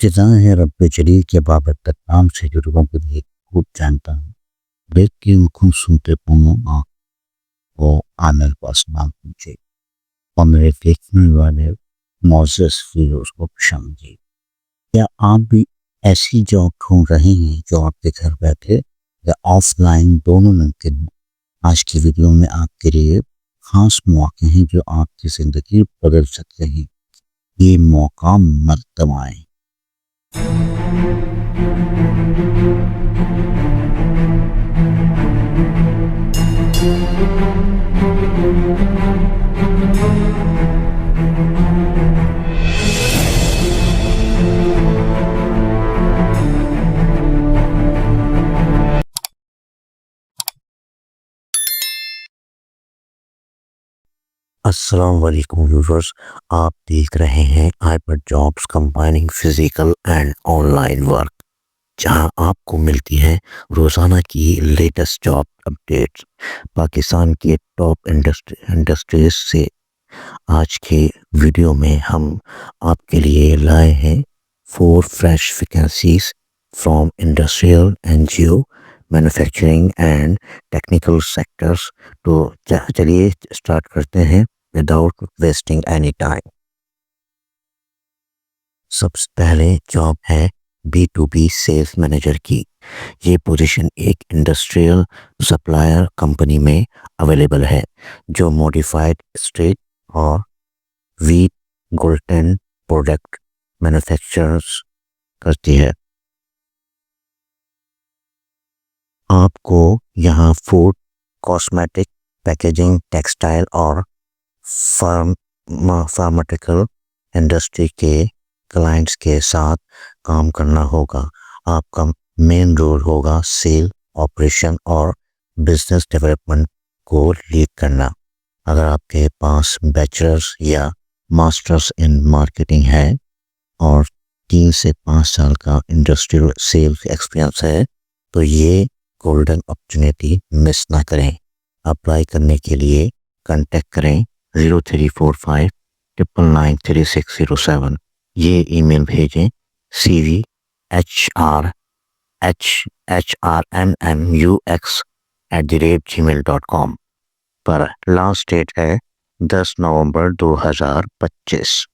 ابتداء ہے رب جلیل کے بابرکت نام سے جو لوگوں کو بھی خوب جانتا ہوں. بیت کی حکم سنتے پونوں آنکھ وہ عامر کو اسمان پوچھے اور میرے دیکھنے والے معزز فیروز کو سمجھے. کیا آپ بھی ایسی جاب ڈھونڈ رہے ہیں جو آپ کے گھر بیٹھے یا آف لائن دونوں ممکن ہوں؟ آج کی ویڈیو میں آپ کے لیے خاص مواقع ہیں جو آپ کی زندگی بدل سکتے ہیں. یہ موقع مت گنوائیں. السلام علیکم ویورز، آپ دیکھ رہے ہیں hyper jobs combining physical and online work, جہاں آپ کو ملتی ہے روزانہ کی لیٹسٹ جاب اپڈیٹس پاکستان کے ٹاپ انڈسٹریز سے. آج کے ویڈیو میں ہم آپ کے لیے لائے ہیں 4 fresh vacancies from industrial NGO manufacturing and technical sectors. تو چلیے اسٹارٹ کرتے ہیں وداؤٹ ویسٹنگ اینی ٹائم. سب سے پہلے جاب ہے B2B سیلز مینیجر کی. یہ پوزیشن ایک انڈسٹریل سپلائر کمپنی میں اویلیبل ہے جو موڈیفائڈ اسٹریٹ اور ویٹ گلوٹن پروڈکٹ مینوفیکچرز کرتی ہے. آپ کو یہاں فوڈ، کاسمیٹک، پیکیجنگ، ٹیکسٹائل اور فارماسیوٹیکل انڈسٹری کے کلائنٹس کے ساتھ کام کرنا ہوگا. آپ کا مین رول ہوگا سیل، آپریشن اور بزنس ڈیولپمنٹ کو لیڈ کرنا. اگر آپ کے پاس بیچلرز یا ماسٹرز ان مارکیٹنگ ہے اور 3 سے 5 سال کا انڈسٹریل سیلز ایکسپیرئنس ہے تو یہ گولڈن اپرچونیٹی مس نہ کریں. اپلائی کرنے کے لیے کانٹیکٹ کریں 0345993607. یہ ای میل بھیجیں cv@hrmmux@gmail.com پر. لاسٹ ڈیٹ ہے 10 نومبر 2025.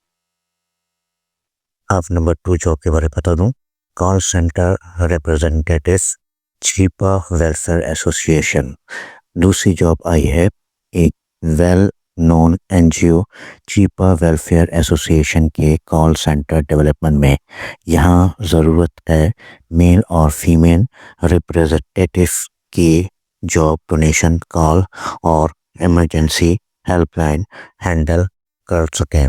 اب نمبر 2 جاب کے بارے میں بتا دوں. Call center representative Chhipa welfare association. دوسری جاب آئی ہے ایک well known NGO Chhipa welfare association کے کال سینٹر ڈیولپمنٹ میں. یہاں ضرورت ہے میل اور فیمیل ریپرزینٹیٹو کی جاب ڈونیشن کال اور ایمرجنسی ہیلپ لائن ہینڈل کر سکیں.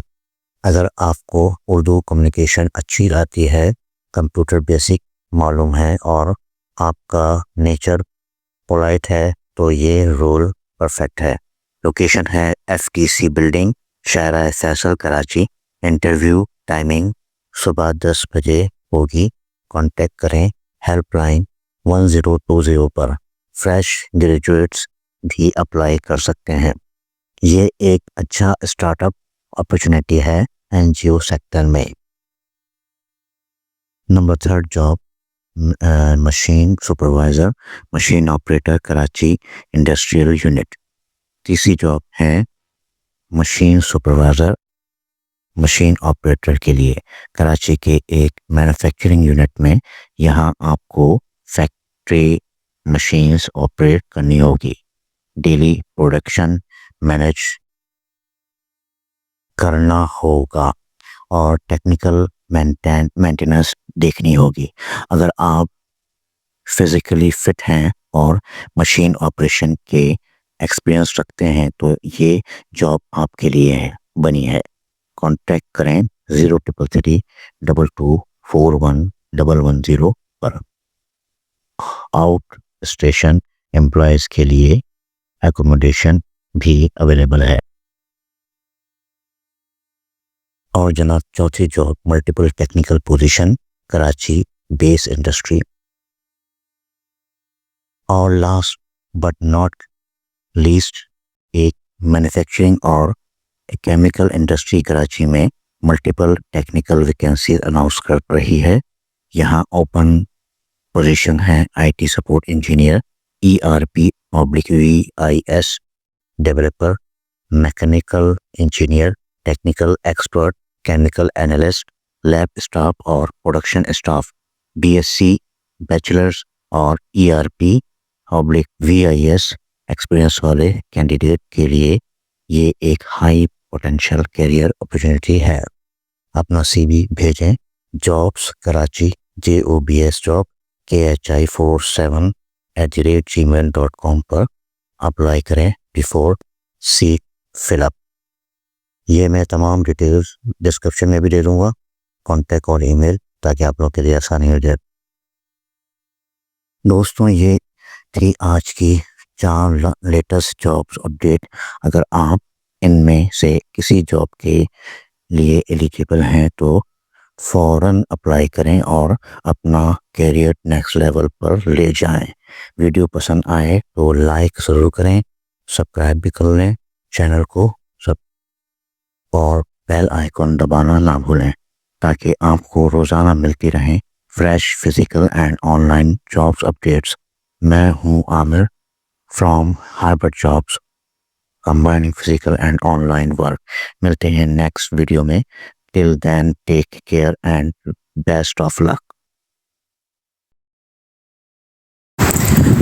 اگر آپ کو اردو کمیونیکیشن اچھی آتی ہے، کمپیوٹر بیسک معلوم ہے اور آپ کا نیچر پولائٹ ہے تو یہ رول پرفیکٹ ہے. لوکیشن ہے FTC building, Shahra Faisal, Karachi. Interview timing صبح 10 بجے ہوگی. کانٹیکٹ کریں ہیلپ لائن 1020 پر. فریش گریجویٹس بھی اپلائی کر سکتے ہیں. یہ ایک اچھا اسٹارٹ اپ اپرچونیٹی ہے NGO سیکٹر میں. Number 3 job machine supervisor, machine operator, Karachi industrial unit. تیسری جاب ہے مشین سپروائزر، مشین آپریٹر کے لیے، کراچی کے ایک مینوفیکچرنگ یونٹ میں. یہاں آپ کو فیکٹری مشینز آپریٹ کرنی ہوگی، ڈیلی پروڈکشن مینیج کرنا ہوگا اور ٹیکنیکل مینٹیننس دیکھنی ہوگی. اگر آپ فزیکلی فٹ ہیں اور مشین آپریشن کے ایکسپیرئنس رکھتے ہیں تو یہ جاب آپ کے لیے بنی ہے. کانٹیکٹ کریں 0333224110 پر. آؤٹ اسٹیشن امپلائیز کے لیے ایکوموڈیشن بھی اویلیبل ہے. اور جناب چوتھی job multiple technical position, Karachi base industry. اور لاسٹ بٹ ناٹ لیسٹ ایک مینوفیکچرنگ اور کیمیکل انڈسٹری کراچی میں ملٹیپل ٹیکنیکل ویکینسی اناؤنس کر رہی ہے. یہاں اوپن پوزیشن ہے I T support engineer, ERP/VIS developer, mechanical engineer, technical expert, chemical analyst, lab staff اور پروڈکشن اسٹاف, BSc بیچلرز اور ERP/VIS ایکسپیرئنس والے کینڈیڈیٹ کے لیے یہ ایک ہائی پوٹینشیل کیریئر اپرچونیٹی ہے. اپنا CV بھیجیں jobs Karachi JOBS job KHI47@gmail.com پر. اپلائی کریں بیفور سیٹ فل اپ. یہ میں تمام ڈیٹیلز ڈسکرپشن میں بھی دے دوں گا, کانٹیکٹ اور ای میل, تاکہ آپ لوگوں کے لیے آسانی ہو جائے. دوستوں, یہ تھی آج کی 4 لیٹسٹ جابس اپڈیٹ. اگر آپ ان میں سے کسی جاب کے لیے ایلیجیبل ہیں تو فوراً اپلائی کریں اور اپنا کیریئر نیکسٹ لیول پر لے جائیں. ویڈیو پسند آئے تو لائک ضرور کریں, سبسکرائب بھی کر لیں چینل کو اور بیل آئیکن دبانا نہ بھولیں, تاکہ آپ کو روزانہ ملتی رہیں fresh physical and online jobs updates. میں ہوں Aamir from hybrid jobs, combining physical and online work. ملتے ہیں نیکسٹ ویڈیو میں. Till then take care and best of luck.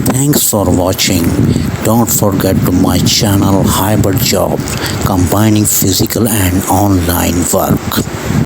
Thanks for watching. Don't forget to my channel Hybrid Job, combining physical and online work.